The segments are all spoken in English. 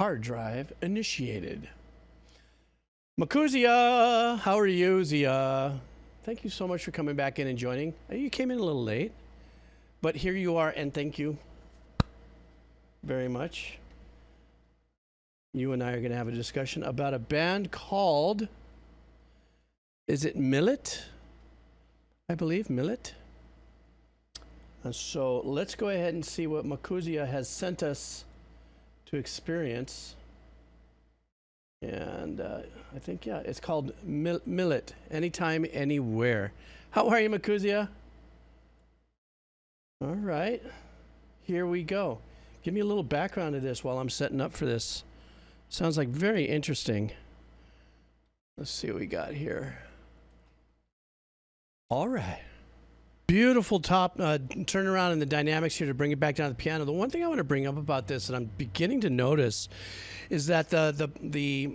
Hard drive initiated. Makuzia, how are you, Zia? Thank you so much for coming back in and joining. You came in a little late, but here you are, and thank you very much. You and I are going to have a discussion about a band called, is it Milet? I believe Milet. And so let's go ahead and see what Makuzia has sent us to experience. And I think, yeah, it's called Milet, Anytime, Anywhere. How are you, Makuzia? All right, here we go. Give me a little background of this while I'm setting up for this. Sounds like very interesting. Let's see what we got here. All right. Beautiful top turnaround in the dynamics here to bring it back down to the piano. The one thing I want to bring up about this that I'm beginning to notice is that the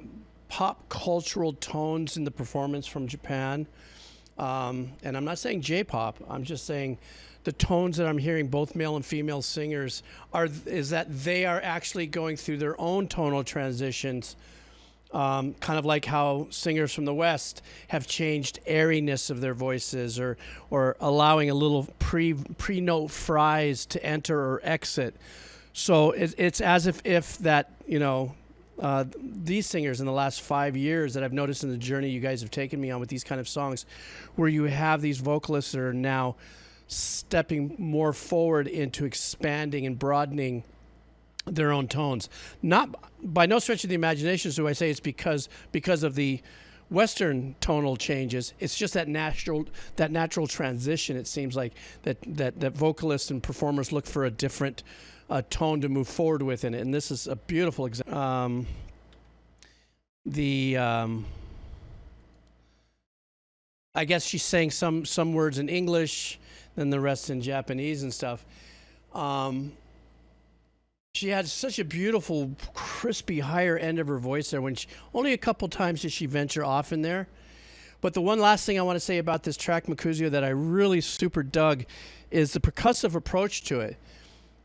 pop cultural tones in the performance from Japan, and I'm not saying J-pop, I'm just saying the tones that I'm hearing both male and female singers is that they are actually going through their own tonal transitions. Kind of like how singers from the West have changed airiness of their voices, or allowing a little pre-note fries to enter or exit. So it's as if that, you know, these singers in the last 5 years that I've noticed in the journey you guys have taken me on with these kind of songs, where you have these vocalists that are now stepping more forward into expanding and broadening their own tones. Not by no stretch of the imagination do I say it's because of the Western tonal changes. It's just that natural transition. It seems like that vocalists and performers look for a different tone to move forward with in it, and this is a beautiful example. I guess she's saying some words in English, then the rest in Japanese and stuff. She had such a beautiful, crispy, higher end of her voice there. Only a couple times did she venture off in there. But the one last thing I want to say about this track, Makuzio, that I really super dug is the percussive approach to it.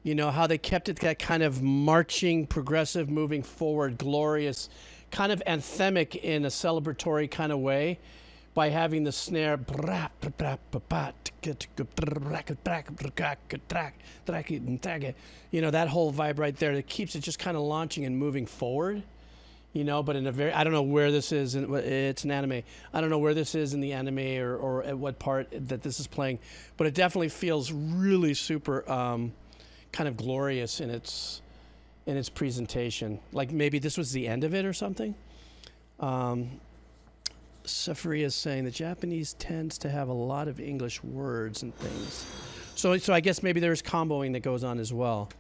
You know, how they kept it that kind of marching, progressive, moving forward, glorious, kind of anthemic in a celebratory kind of way, by having the snare, you know, that whole vibe right there that keeps it just kind of launching and moving forward, you know, but in a very, I don't know where this is, it's an anime. I don't know where this is in the anime or at what part that this is playing, but it definitely feels really super kind of glorious in its presentation. Like maybe this was the end of it or something. Safaria is saying the Japanese tends to have a lot of English words and things. So I guess maybe there's comboing that goes on as well.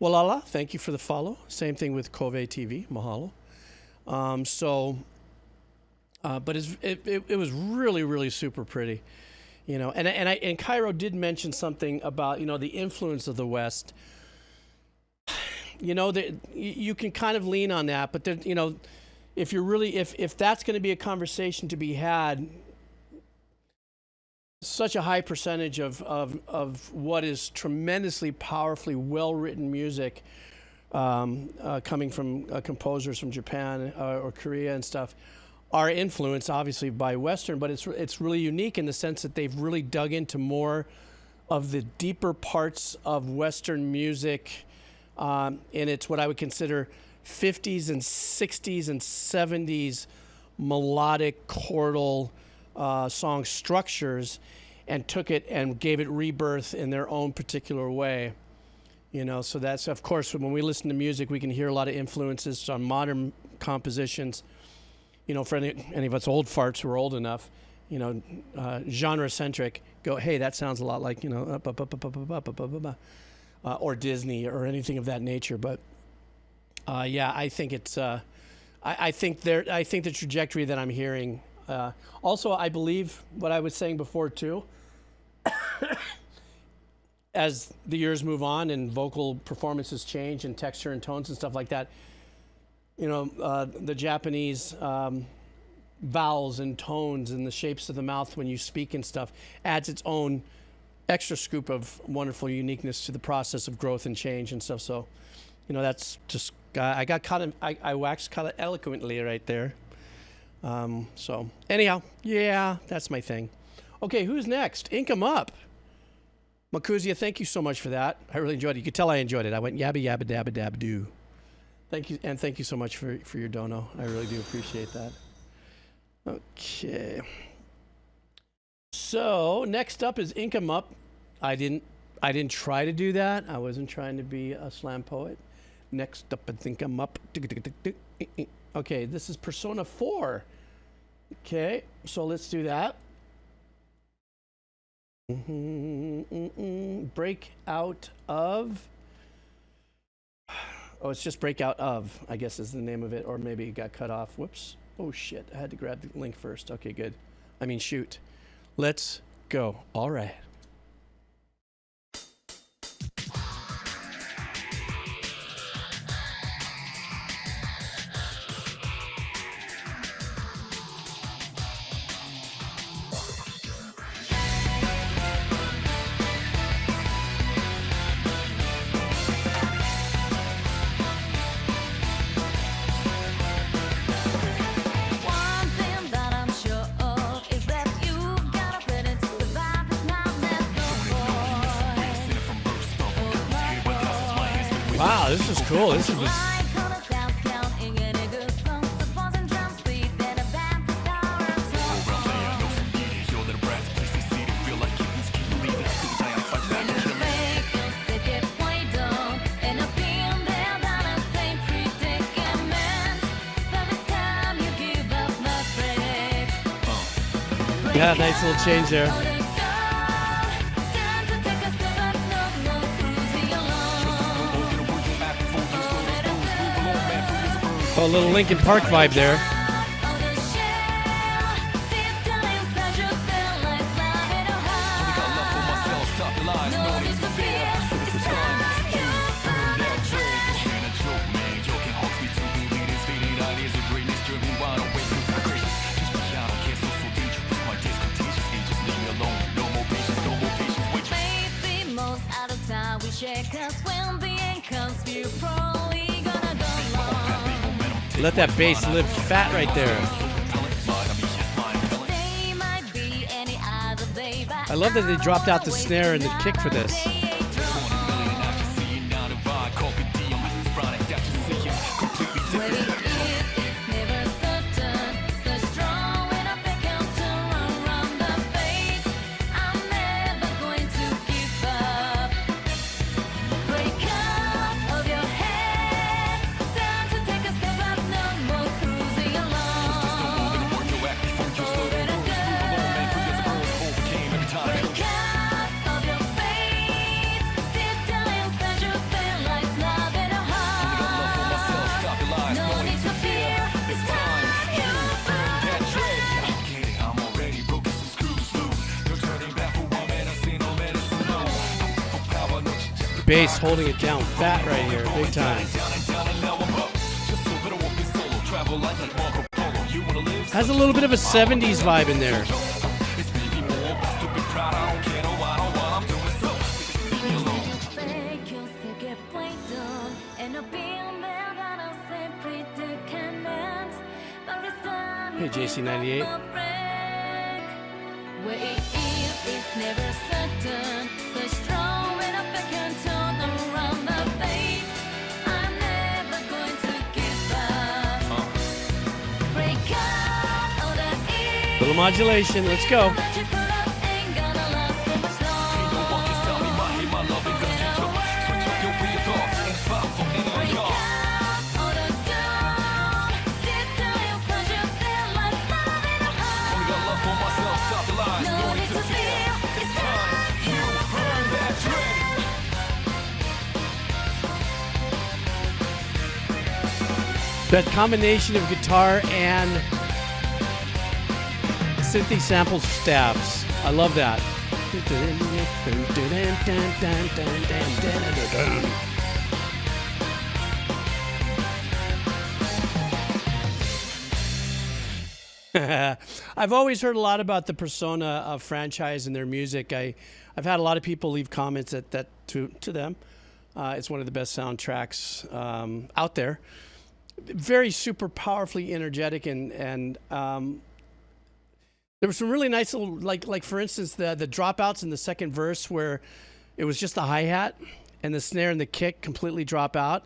Walala, thank you for the follow. Same thing with Kove TV, mahalo. But it was really, really super pretty. You know, and Cairo did mention something about, you know, the influence of the West. You know, you can kind of lean on that, but there, you know, if you're really, if that's going to be a conversation to be had, such a high percentage of what is tremendously powerfully well-written music coming from composers from Japan or Korea and stuff are influenced obviously by Western, but it's really unique in the sense that they've really dug into more of the deeper parts of Western music, and it's what I would consider 50s and 60s and 70s melodic chordal song structures, and took it and gave it rebirth in their own particular way. You know, so that's, of course, when we listen to music, we can hear a lot of influences on modern compositions. You know, for any of us old farts who are old enough, you know, genre-centric, go, hey, that sounds a lot like, you know, or Disney or anything of that nature. But yeah, I think it's. I think the trajectory that I'm hearing. Also, I believe what I was saying before too. As the years move on and vocal performances change and texture and tones and stuff like that, you know, the Japanese vowels and tones and the shapes of the mouth when you speak and stuff adds its own extra scoop of wonderful uniqueness to the process of growth and change and stuff. So You know, that's just I got caught in, I waxed kind of eloquently right there. So anyhow, yeah, that's my thing. Okay, who's next? Ink 'em up. Makuzia, thank you so much for that. I really enjoyed it. You could tell I enjoyed it. I went yabba yabba dabba dabba doo. Thank you, and thank you so much for your dono. I really do appreciate that. Okay. So next up is Ink 'em up. I didn't try to do that. I wasn't trying to be a slam poet. Next up, I think I'm up. Okay, this is Persona 4. Okay, so let's do that. Break out of. Oh, it's just breakout of, I guess is the name of it, or maybe it got cut off. Whoops. Oh shit, I had to grab the link first. Okay, good. I mean, shoot. Let's go. All right. Wow, this is cool. This is yeah, nice little change there. Oh, a little Linkin Park vibe there. Let that bass live fat right there. I love that they dropped out the snare and the kick for this. Bass holding it down fat right here, big time. Has a little bit of a 70s vibe in there. Hey, JC98. Little modulation, let's go. That combination of guitar and synthy sample stabs. I love that. I've always heard a lot about the Persona franchise and their music. I've had a lot of people leave comments to them. It's one of the best soundtracks out there. Very super powerfully energetic, and there were some really nice little, like for instance, the dropouts in the second verse where it was just the hi-hat and the snare and the kick completely drop out.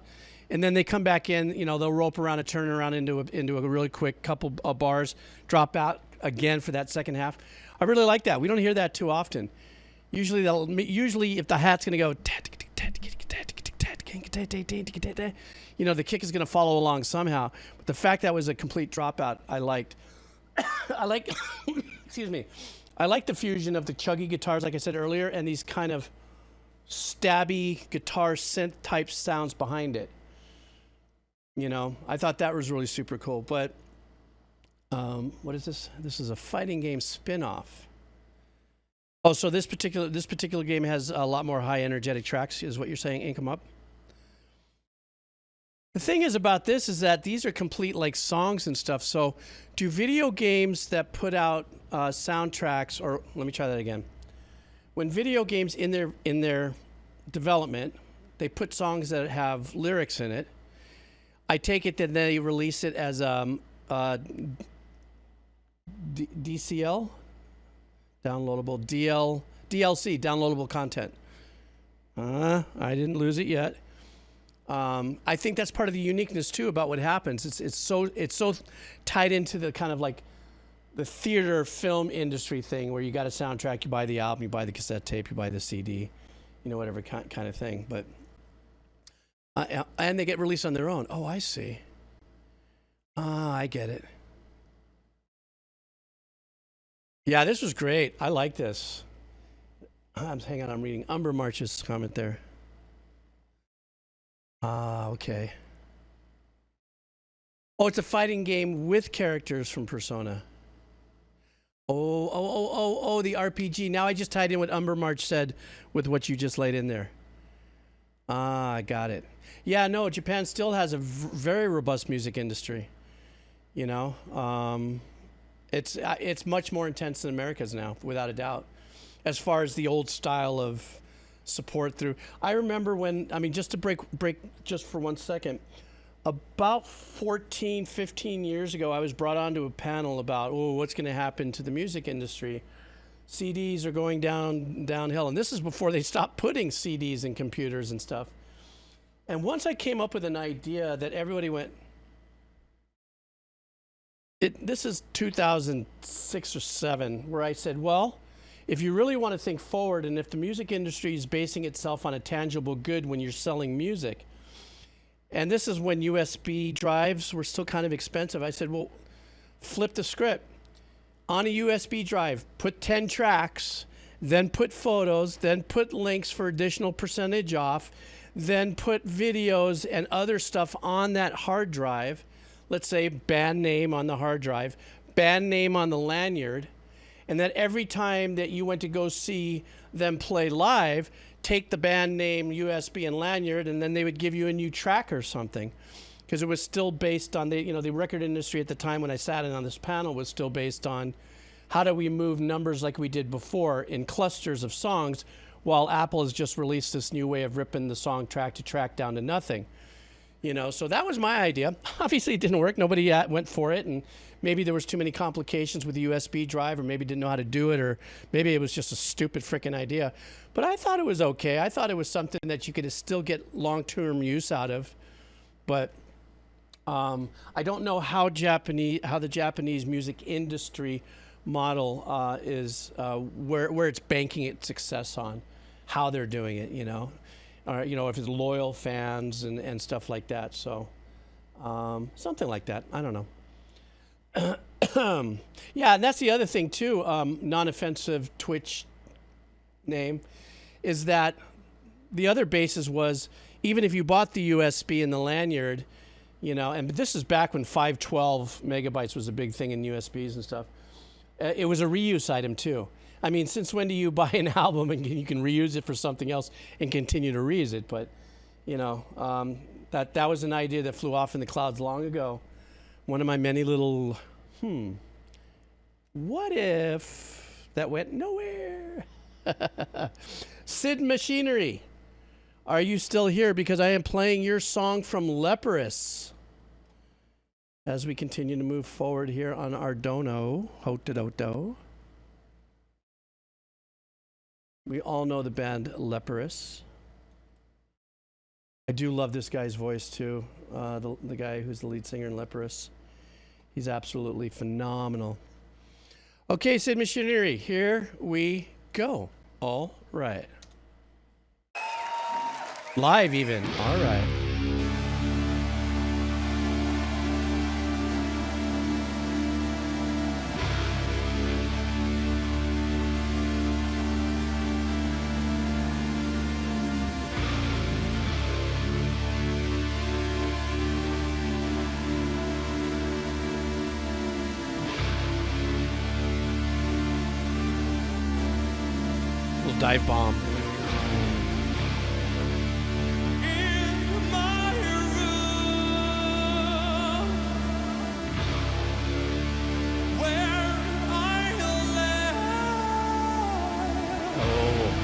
And then they come back in, you know, they'll rope around and turn around into a really quick couple of bars, drop out again for that second half. I really like that. We don't hear that too often. Usually if the hat's going to go, you know, the kick is going to follow along somehow. But the fact that was a complete dropout, I liked. I like, excuse me, I like the fusion of the chuggy guitars, like I said earlier, and these kind of stabby guitar synth type sounds behind it. You know, I thought that was really super cool. But what is this? This is a fighting game spin-off. Oh, so this particular game has a lot more high energetic tracks, is what you're saying, Ink 'em Up? The thing is about this is that these are complete like songs and stuff. So do video games that put out soundtracks, or let me try that again. When video games in their development, they put songs that have lyrics in it, I take it that they release it as DCL, downloadable, DLC, downloadable content. I didn't lose it yet. I think that's part of the uniqueness too about what happens. It's so tied into the kind of like the theater film industry thing where you got a soundtrack, you buy the album, you buy the cassette tape, you buy the CD, you know, whatever kind of thing. But and they get released on their own. Oh, I see. I get it. Yeah, this was great. I like this. Hang on, I'm reading Umber March's comment there. Okay. Oh, it's a fighting game with characters from Persona. Oh, the RPG. Now I just tied in what Umber March said with what you just laid in there. I got it. Yeah, no, Japan still has a very robust music industry. You know, it's much more intense than America's now, without a doubt, as far as the old style of support through. I remember when, I mean, just to break just for 1 second, about 14, 15 years ago, I was brought onto a panel about, what's going to happen to the music industry. CDs are going downhill. And this is before they stopped putting CDs in computers and stuff. And once I came up with an idea that everybody went, this is 2006 or 7, where I said, well, if you really want to think forward, and if the music industry is basing itself on a tangible good when you're selling music, and this is when USB drives were still kind of expensive, I said, well, flip the script. On a USB drive, put 10 tracks, then put photos, then put links for additional percentage off, then put videos and other stuff on that hard drive. Let's say band name on the hard drive, band name on the lanyard, and that every time that you went to go see them play live, take the band name, USB, and lanyard, and then they would give you a new track or something. Because it was still based on the record industry at the time when I sat in on this panel was still based on how do we move numbers like we did before in clusters of songs, while Apple has just released this new way of ripping the song track to track down to nothing. You know, so that was my idea. Obviously, it didn't work. Nobody went for it, and maybe there was too many complications with the USB drive, or maybe didn't know how to do it, or maybe it was just a stupid freaking idea. But I thought it was okay. I thought it was something that you could still get long-term use out of. But I don't know how the Japanese music industry model is, where it's banking its success on, how they're doing it, you know. Or, you know, if it's loyal fans and stuff like that. So something like that. I don't know. Yeah, and that's the other thing too, non-offensive Twitch name, is that the other basis was, even if you bought the USB and the lanyard, you know, and this is back when 512 megabytes was a big thing in USBs and stuff, it was a reuse item too. I mean, since when do you buy an album and you can reuse it for something else and continue to reuse it? But, you know, that was an idea that flew off in the clouds long ago. One of my many little, what if that went nowhere? Sid Machinery. Are you still here? Because I am playing your song from Leprous. As we continue to move forward here on our dono. Ho-to-do-do. We all know the band Leprous. I do love this guy's voice too. The guy who's the lead singer in Leprous. He's absolutely phenomenal. Okay, Sid Machinery, here we go. All right. Live even. All right. Little dive bomb.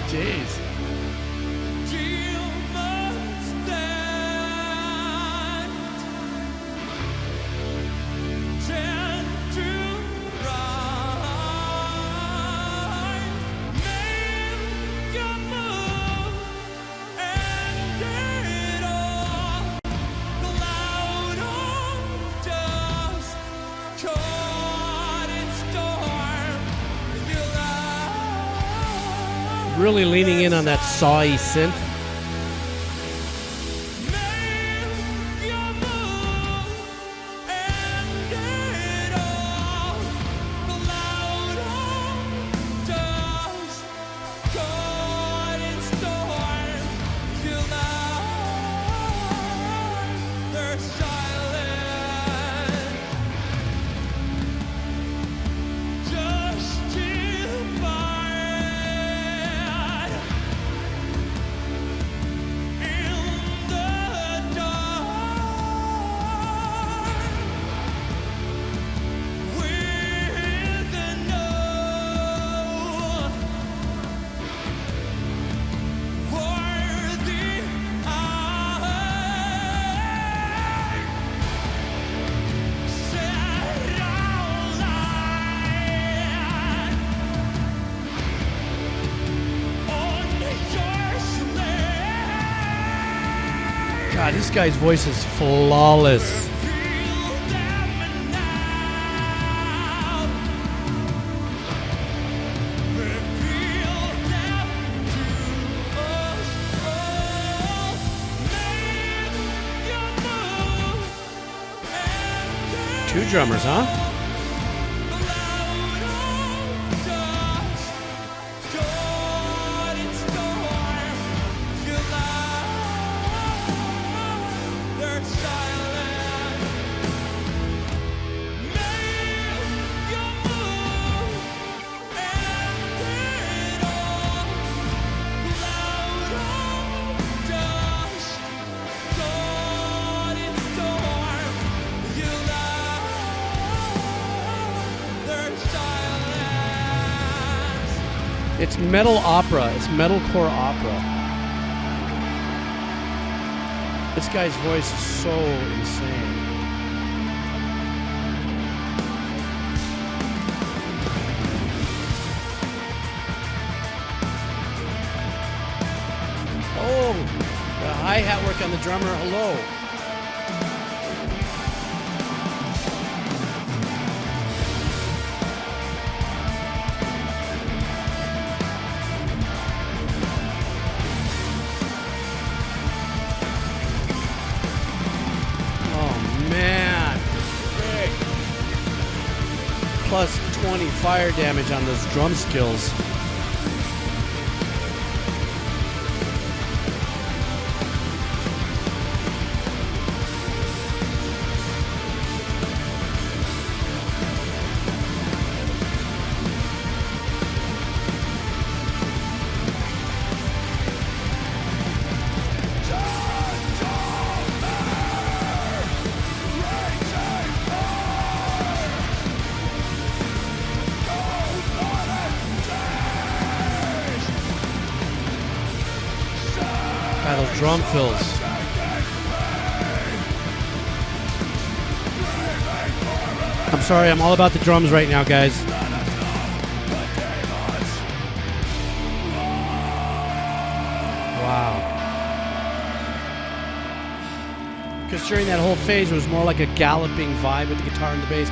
Jeez. Really leaning in on that sawy synth. God, this guy's voice is flawless. Two drummers, huh? It's metal opera. It's metalcore opera. This guy's voice is so insane. Oh, the hi-hat work on the drummer. Hello. Plus 20 fire damage on those drum skills. drum fills. I'm sorry, I'm all about the drums right now, guys. Wow. Because during that whole phase, it was more like a galloping vibe with the guitar and the bass.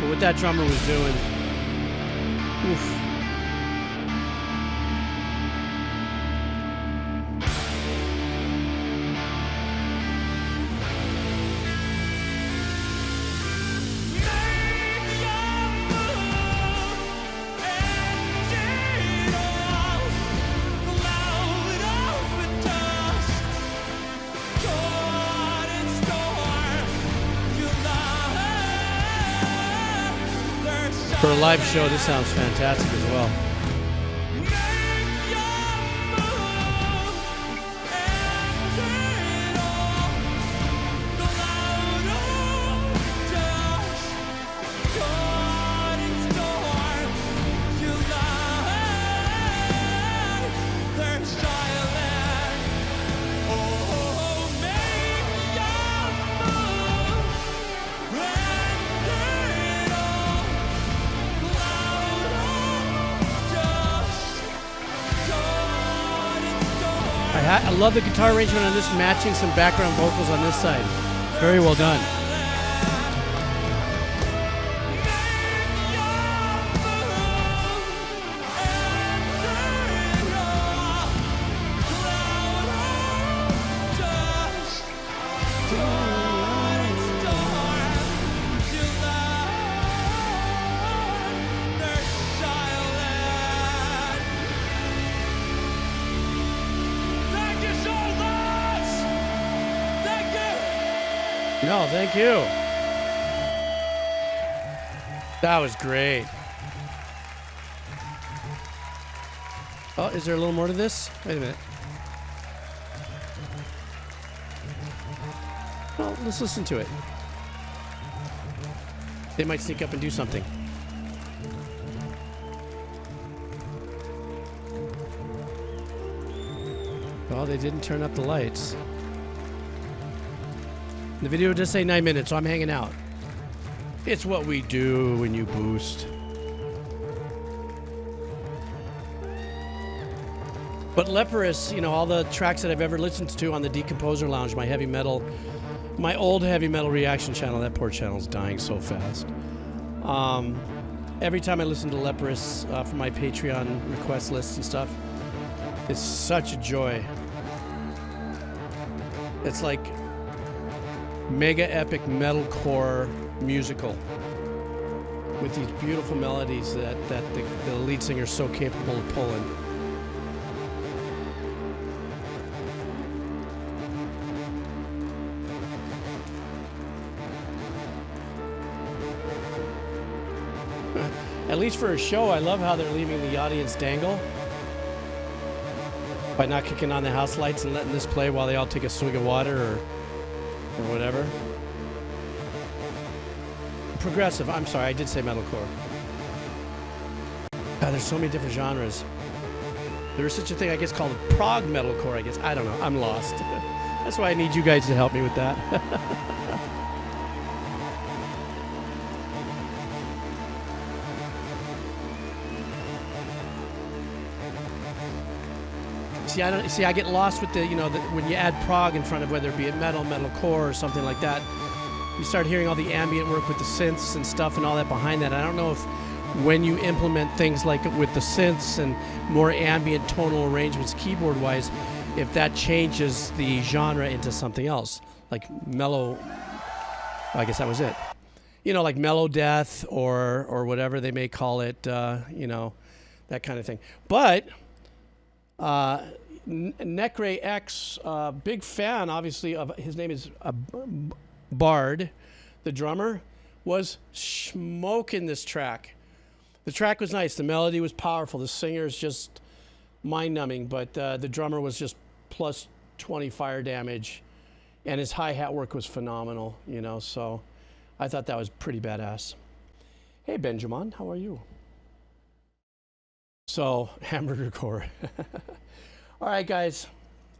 But what that drummer was doing, oof. For a live show, this sounds fantastic as well. I love the guitar arrangement on this, matching some background vocals on this side. Very well done. No, thank you. That was great. Oh, is there a little more to this? Wait a minute. Well, let's listen to it. They might sneak up and do something. Well, they didn't turn up the lights. The video does say 9 minutes, so I'm hanging out. It's what we do when you boost. But Leprous, you know, all the tracks that I've ever listened to on the Decomposer Lounge, my heavy metal, my old heavy metal reaction channel, that poor channel's dying so fast. Every time I listen to Leprous from my Patreon request lists and stuff, it's such a joy. It's like mega epic metalcore musical with these beautiful melodies that the lead singer is so capable of pulling. At least for a show, I love how they're leaving the audience dangle by not kicking on the house lights and letting this play while they all take a swig of water or whatever. Progressive. I'm sorry, I did say metalcore. God, there's so many different genres. There's such a thing, I guess, called prog metalcore, I guess. I don't know. I'm lost. That's why I need you guys to help me with that. I get lost with the, you know, when you add prog in front of whether it be metalcore or something like that. You start hearing all the ambient work with the synths and stuff and all that behind that. I don't know if when you implement things like with the synths and more ambient tonal arrangements keyboard-wise, if that changes the genre into something else, like mellow. I guess that was it. You know, like mellow death or whatever they may call it. You know, that kind of thing. But. Necre X, big fan, obviously, of his name is Bard, the drummer, was smoking this track. The track was nice. The melody was powerful. The singer is just mind-numbing, but the drummer was just plus 20 fire damage, and his hi-hat work was phenomenal, you know, so I thought that was pretty badass. Hey, Benjamin, how are you? So, Hamburger Core. All right, guys.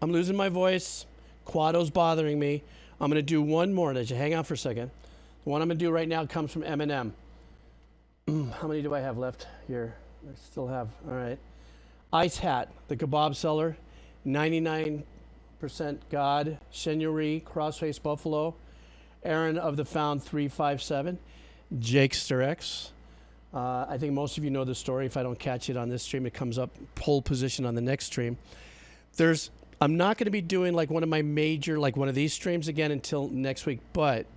I'm losing my voice. Quado's bothering me. I'm going to do one more. Just hang on for a second. The one I'm going to do right now comes from Eminem. How many do I have left here? I still have. All right. Ice Hat, the kebab seller. 99% God. Senyori, Crossface Buffalo. Aaron of the Found 357. Jake Sterex. I think most of you know the story. If I don't catch it on this stream, it comes up pole position on the next stream. I'm not going to be doing like one of my major, like one of these streams again until next week. But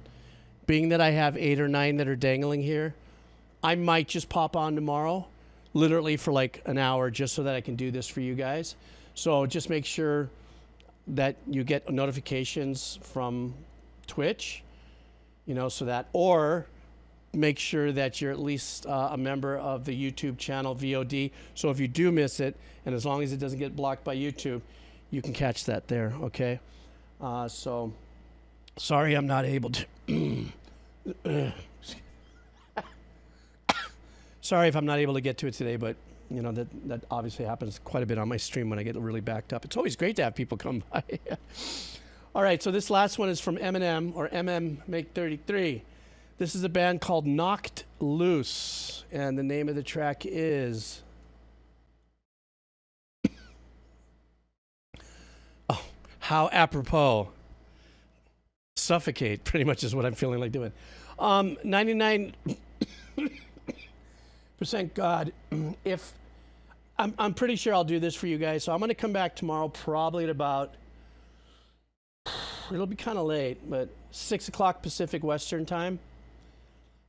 being that I have 8 or 9 that are dangling here, I might just pop on tomorrow, literally for like an hour, just so that I can do this for you guys. So just make sure that you get notifications from Twitch, you know, so that, or make sure that you're at least a member of the YouTube channel VOD. So if you do miss it, and as long as it doesn't get blocked by YouTube, you can catch that there, okay? So, sorry I'm not able to. Sorry if I'm not able to get to it today, but you know, that obviously happens quite a bit on my stream when I get really backed up. It's always great to have people come by. All right, so this last one is from Eminem, or MM Make 33. This is a band called Knocked Loose, and the name of the track is... Oh, how apropos. Suffocate, pretty much is what I'm feeling like doing. 99% God. If I'm pretty sure I'll do this for you guys, so I'm going to come back tomorrow probably at about... It'll be kind of late, but 6 o'clock Pacific Western time.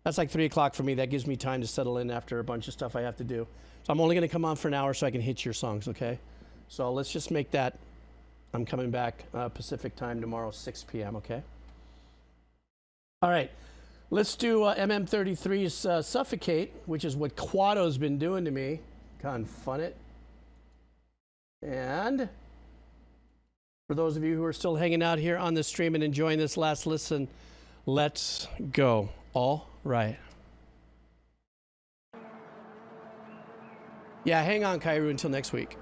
That's like 3 o'clock for me. That gives me time to settle in after a bunch of stuff I have to do. So I'm only going to come on for an hour so I can hit your songs, okay? So let's just make that, I'm coming back Pacific time tomorrow, 6 p.m., okay? All right, let's do MM33's Suffocate, which is what Quado's been doing to me. Kind of fun it. And for those of you who are still hanging out here on the stream and enjoying this last listen, let's go. All right. Yeah, hang on, Kairu, until next week.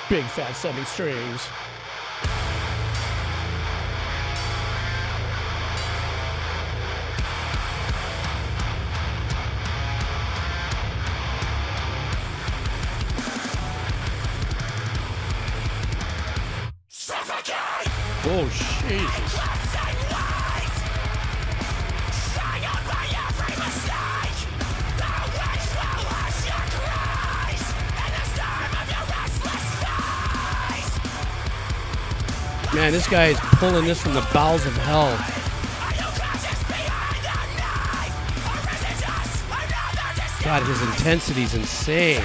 Big fat 7 strings. Oh, Jesus. Man, this guy is pulling this from the bowels of hell. God, his intensity is insane.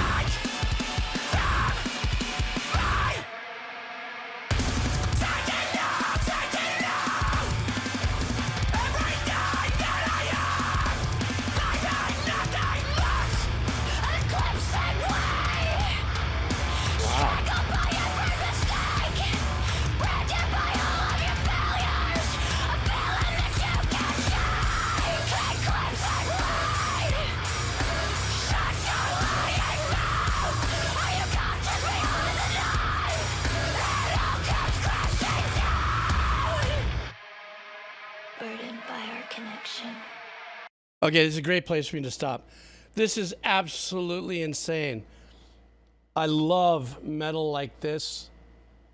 Okay, this is a great place for me to stop. This is absolutely insane. I love metal like this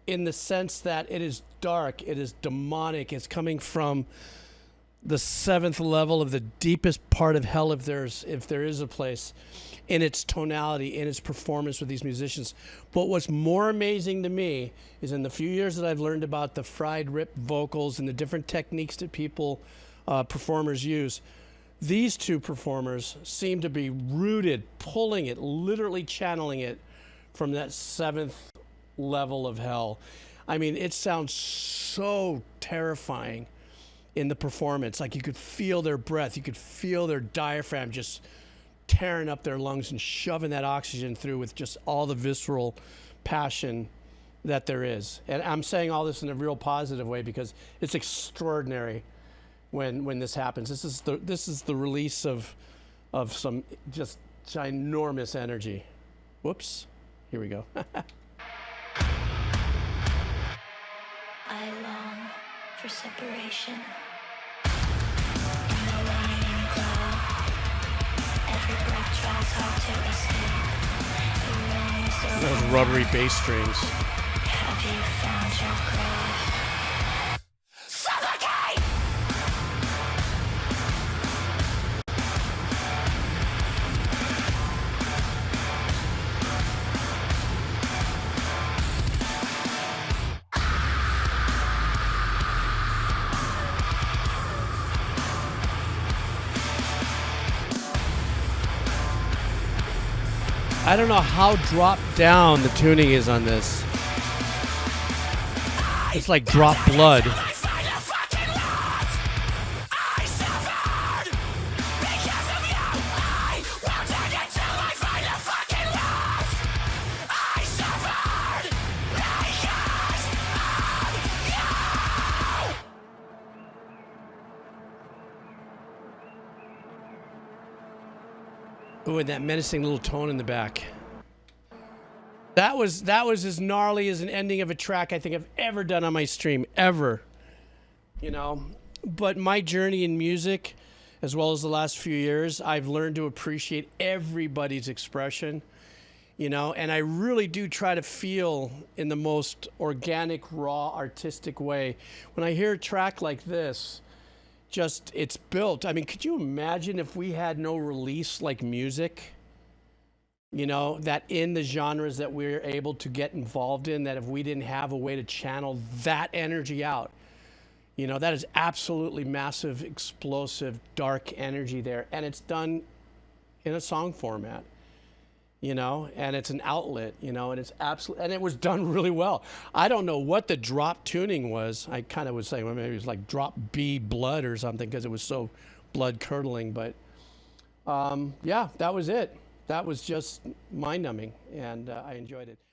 in the sense that it is dark, it is demonic, it's coming from the 7th level of the deepest part of hell, if there is a place, in its tonality, in its performance with these musicians. But what's more amazing to me is in the few years that I've learned about the fried rip vocals and the different techniques that performers use, these two performers seem to be rooted, pulling it, literally channeling it from that 7th level of hell. I mean, it sounds so terrifying in the performance. Like you could feel their breath, you could feel their diaphragm just tearing up their lungs and shoving that oxygen through with just all the visceral passion that there is. And I'm saying all this in a real positive way because it's extraordinary when this happens. This is the release of some just ginormous energy. Whoops. Here we go. I long for separation. In the lightning glow, every breath tries hard to escape. The rain is over. Those rubbery bass strings. Have you found your grave? Suffocate! I don't know how dropped down the tuning is on this. It's like drop blood. Ooh, and that menacing little tone in the back. That was as gnarly as an ending of a track I think I've ever done on my stream, ever. You know, but my journey in music, as well as the last few years, I've learned to appreciate everybody's expression, you know, and I really do try to feel in the most organic, raw, artistic way. When I hear a track like this, just it's built. I mean, could you imagine if we had no release like music? You know, that in the genres that we're able to get involved in, that if we didn't have a way to channel that energy out, you know, that is absolutely massive, explosive, dark energy there. And it's done in a song format, you know, and it's an outlet, you know, and it's absolutely, and it was done really well. I don't know what the drop tuning was. I kind of was saying, well, maybe it was like drop B blood or something because it was so blood curdling. But yeah, that was it. That was just mind numbing, and I enjoyed it.